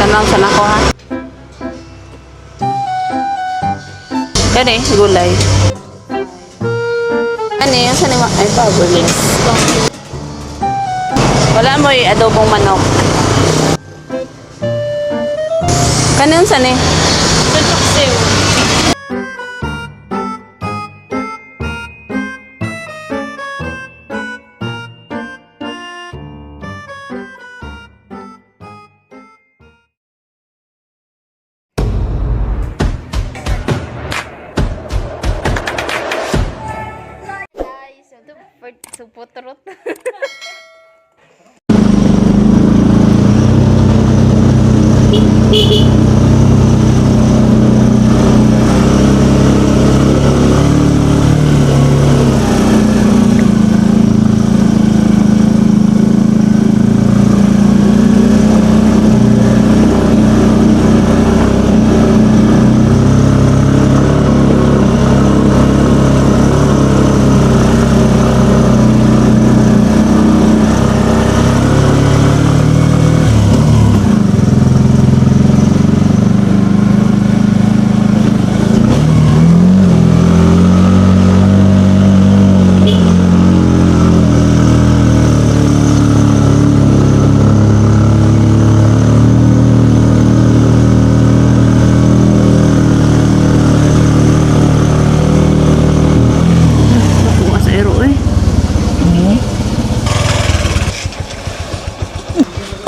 lang sa nako ha. Kani, gulay. Kani, yung sanima, ay baboy. Wala mo yung adobong manok. Kani yung sani? Tutok siyo. Suputrot.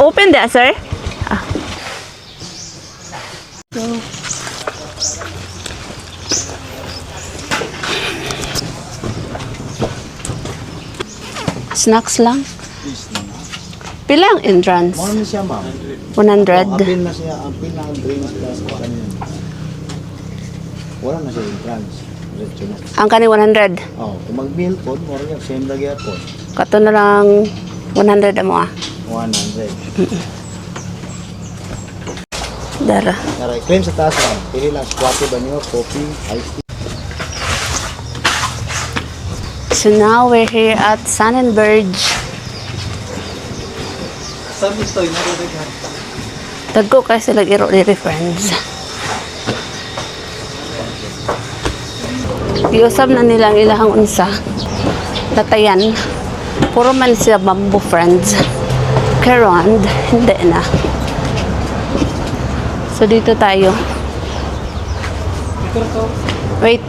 Open there, sir. Ah. So. Snacks lang. Pilang entrance? Ano na siya, ma'am? 100. Apil na siya, apil na ang drinks plus kanina. Wala na siya entrance. Diretso na. Ang kani 100. Oh, kung mag-meal po, more niya, same lagi po. Kato na lang 100 mo ah. 100. Dara. Tara, cream sa taas lang. Pili lang, squatty ba niyo, coffee, iced tea. So now we're here at Sun and Verge. Sabi ito, inaririgan. Tagko kayo sila iro diri friends. Iusab na nilang ilahang unsa. Tatayan. Puro man siya bamboo friends. Karond, hindi na. So dito tayo. Wait.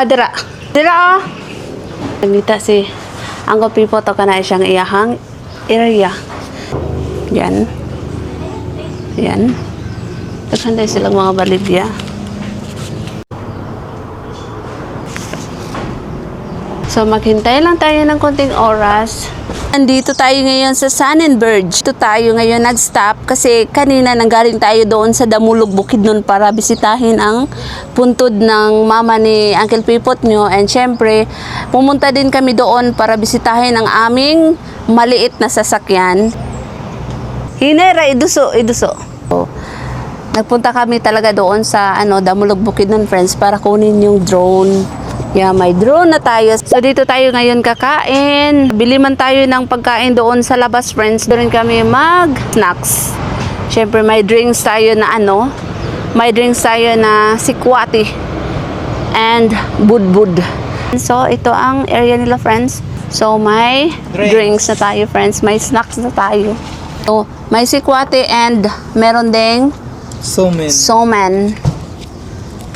Dira. Dira ah. Nagita si Uncle Pipo to ka na siyang iyahang area. Yan. Yan. Naghanday silang mga balibya. So maghintay lang tayo ng konting oras. Nandito tayo ngayon sa Sun and Verge. Dito tayo ngayon nag-stop kasi kanina nanggaling tayo doon sa Damulog Bukidnon para bisitahin ang puntod ng mama ni Uncle Pipot nyo. And syempre, pumunta din kami doon para bisitahin ang aming maliit na sasakyan. Hinera, iduso. So, nagpunta kami talaga doon sa Damulog Bukidnon friends para kunin yung drone. Yeah, may drone na tayo. So dito tayo ngayon kakain. Bili man tayo ng pagkain doon sa labas friends. Doon kami mag-snacks. Syempre may drinks tayo na may drinks tayo na sikwati and budbud. So ito ang area nila friends. So may drinks na tayo friends. May snacks na tayo. So may sikwati and meron ding somen.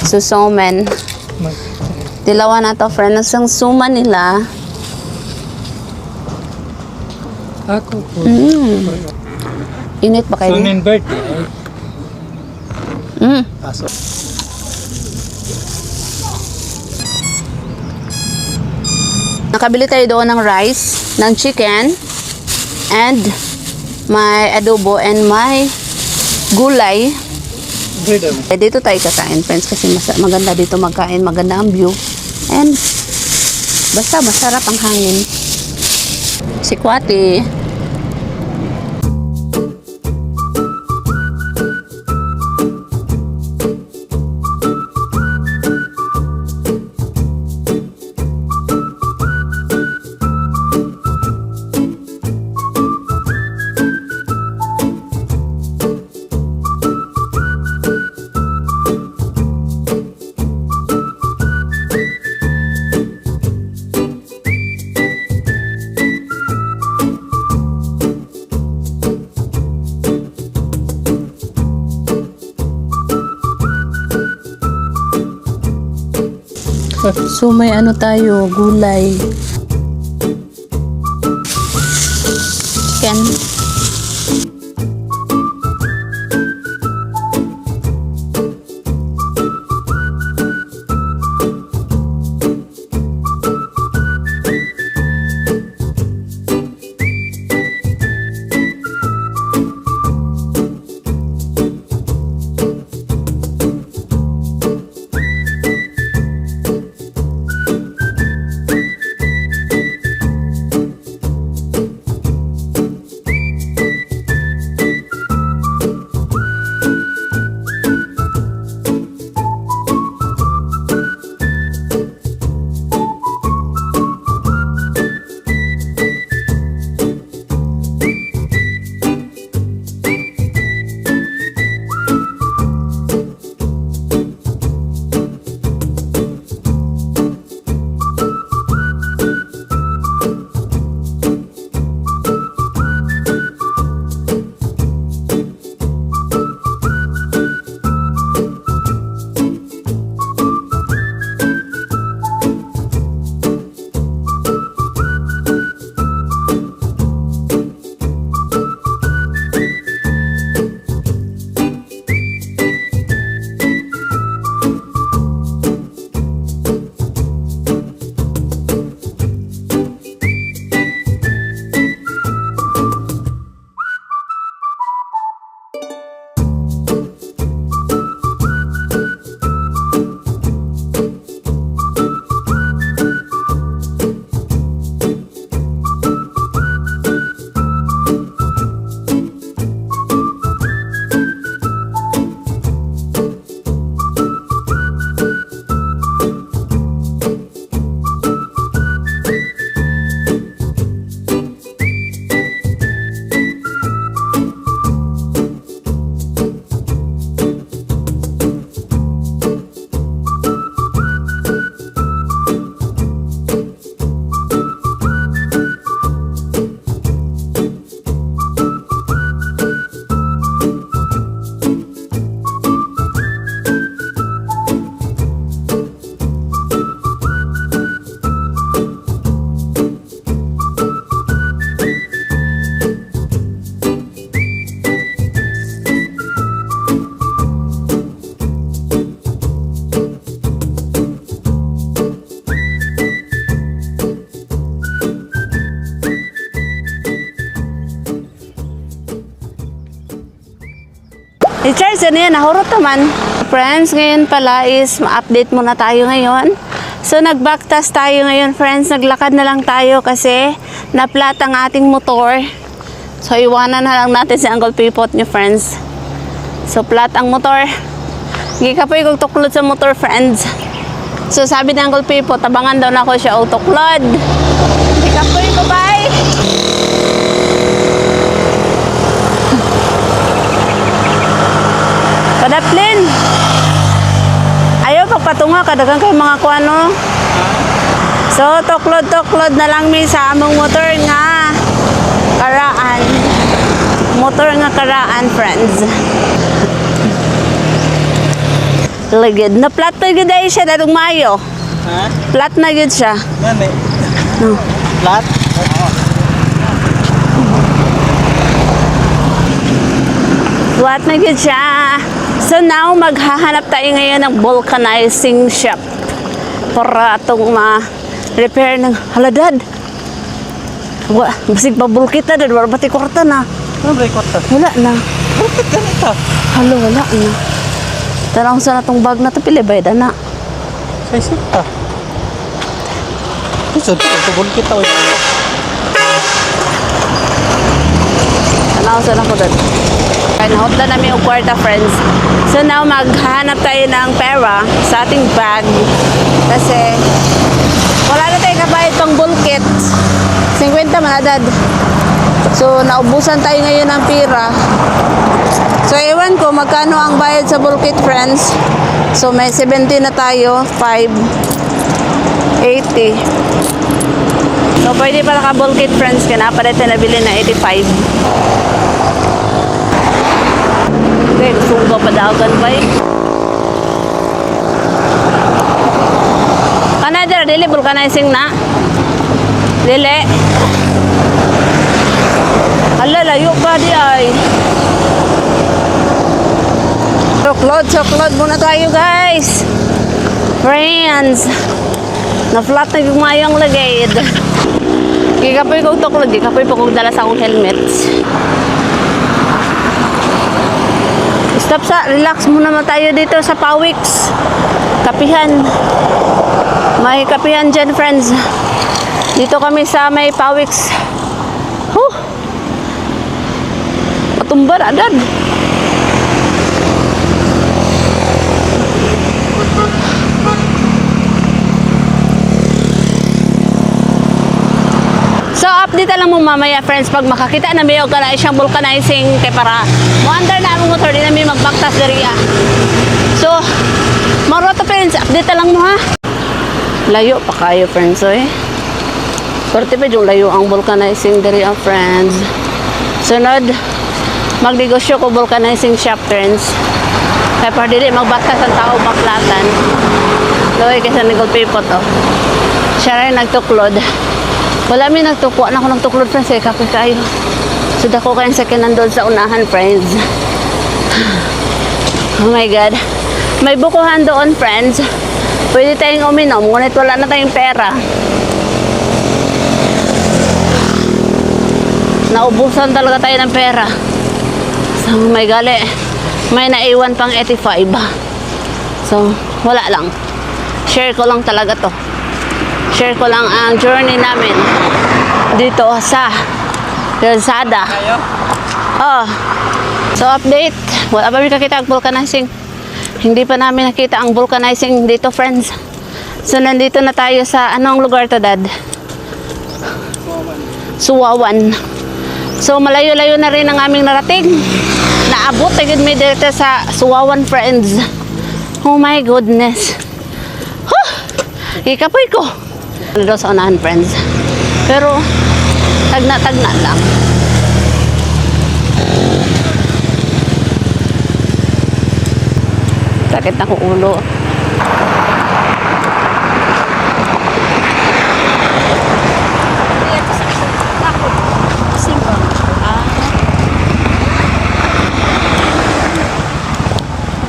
So somen. Dilawan na to, friend. Ang suma nila. Ako po. Init ba kayo? Sun and Verge. Aso. Nakabili tayo doon ng rice, ng chicken, and may adobo, and may gulay. Dito tayo kakain, friends, kasi maganda dito magkain, maganda ang view. And basta masarap ang hangin. Sikwati. So may ano tayo, gulay. Chicken. Charles, ano yan? Nahurot naman. Friends, ngayon pala is ma-update muna tayo ngayon. So, nag-backtest tayo ngayon, friends. Naglakad na lang tayo kasi na-flat ang ating motor. So, iwanan na lang natin si Uncle Pipot niyo, friends. So, flat ang motor. Hindi ka po yung tuklod sa motor, friends. So, sabi ni Uncle Pipot, tabangan daw na ako siya autoklod. Hindi ka po yung bye. Kadaplin. Ayaw pagpatunga kadagang kay mga kuano. So toklod na lang mi sa among motor nga karaan. Motor nga karaan, friends. Ligid na flat na gid ay siya datong Mayo. Ha? Flat na gid siya. Gani. No. Flat? Flat na gid siya. So now, maghahanap tayo ngayon ng vulcanizing shop para itong ma-repair ng haladad. Basig pa bulkit na dad, wala pati korta na. Ano ba yung kwarta? Wala na. Bakit ganito? Halo, wala na. Tanong sa natong bag na ito, pilibay na. Sa isip ka. Gusto, tutubol kita. Tanong sa nako dad. Kaya nahotla namin yung kwarta, friends. So now, maghahanap tayo ng pera sa ating bag. Kasi, wala na tayo kabayad pang bulkit. 50 man adad. So, naubusan tayo ngayon ng pera. So, ewan ko magkano ang bayad sa bulkit, friends. So, may 70 na tayo. 580. So, pwede pala ka bulkit, friends. Kaya napalit na nabili na 85. Okay, gusto ko pa dawagan ba eh? Kanada, dili vulcanizing na. Dili. Hala, layo pa di ay. Chocolate muna tayo guys. Friends. Na-flat na yung mayang lagay. Kikapoy ko tuklod, kikapoy po kong dala sa akong helmets. Stop sa, relax muna naman tayo dito sa Pawix. Kapihan. May kapihan dyan, friends. Dito kami sa may Pawix. Patumbar, agad. So, update lang mo mamaya, friends, pag makakita na may organize siyang vulcanizing kay para mo-under na ang motor, di na may magbaktas dari So, maroto, friends, update lang mo ha. Layo pa kayo, friends, eh. Korte pa yung layo ang vulcanizing dari friends. Sunod, magnegosyo ko vulcanizing shop, friends. Kaya para dili magbaktas ang tao baklatan. Loy, kaysa nagulpipot, oh. Siya rin nagtuklod. Wala may nagtukwa na ako ng tuklod, friends, eh, kape kayo. So, dako kayong second doon sa unahan, friends. Oh my God. May bukuhan doon, friends. Pwede tayong uminom, ngunit wala na tayong pera. Naubusan talaga tayo ng pera. So, may gali. May naiwan pang 85. So, wala lang. Share ko lang talaga to. Share ko lang ang journey namin dito sa Lazada. Oh. So, update. Wala pa rin nakita ang vulcanizing. Hindi pa namin nakita ang vulcanizing dito, friends. So, nandito na tayo sa anong lugar to, Dad? Suwawan. So, malayo-layo na rin ang aming narating. Naabot agad may dito sa Suwawan, friends. Oh my goodness. Huh! Ikapoy ko. Ano daw sa unahan, friends. Pero, tagna-tagna lang. Sakit na ko ulo.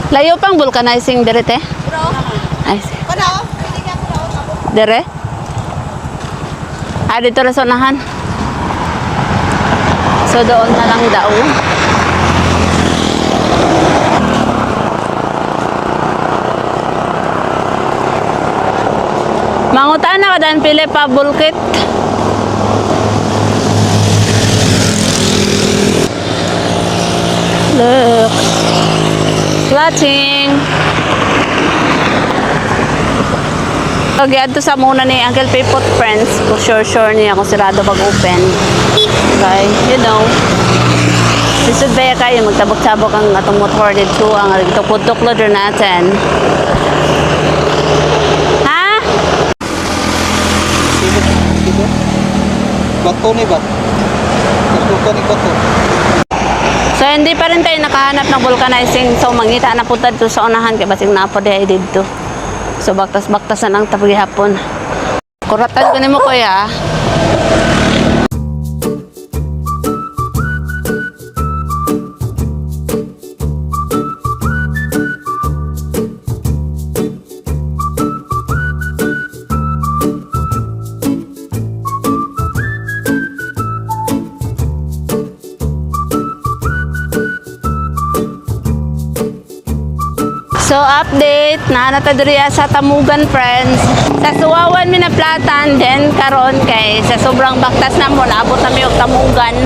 Layo pang vulcanizing direte? Ay, dire? Ah, dito rin sa unahan. So, doon na lang daw. Mangutaan na ka daan pili pa bulkit. Look. Flatting. Pag-iad to sa muna ni Uncle Pipot, friends. Kung sure niya kung sirado pag-open. Okay, you know. Sisud ba kayo magtabok-tabok ang atong motor dito ang tukod-tuklod natin. Ha? Bato ni ba? Bato ni bato. So, hindi pa rin tayo nakahanap ng vulcanizing. So, mangita na punta dito sa unahan. Kaya basing napo di ay dito. So, baktas-baktasan ang tapos hapon. Kuratan ko ni mo, kuya. So, update na natadriya sa Tamugan, friends. Sa Suwawan minaplatan, then karon kay sa sobrang baktas na mo, naabot na yung Tamugan.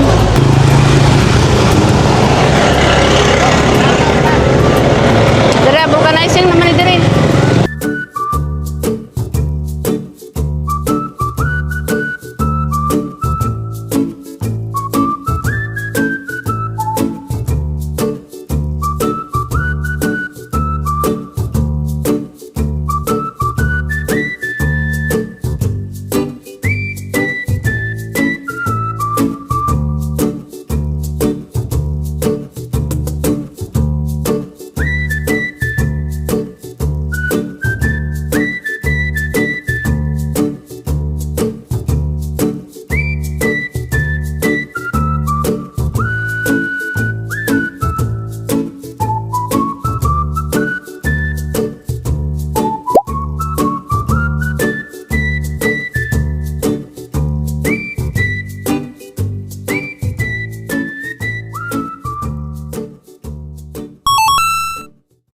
Dire, vulcanizing naman ni dire.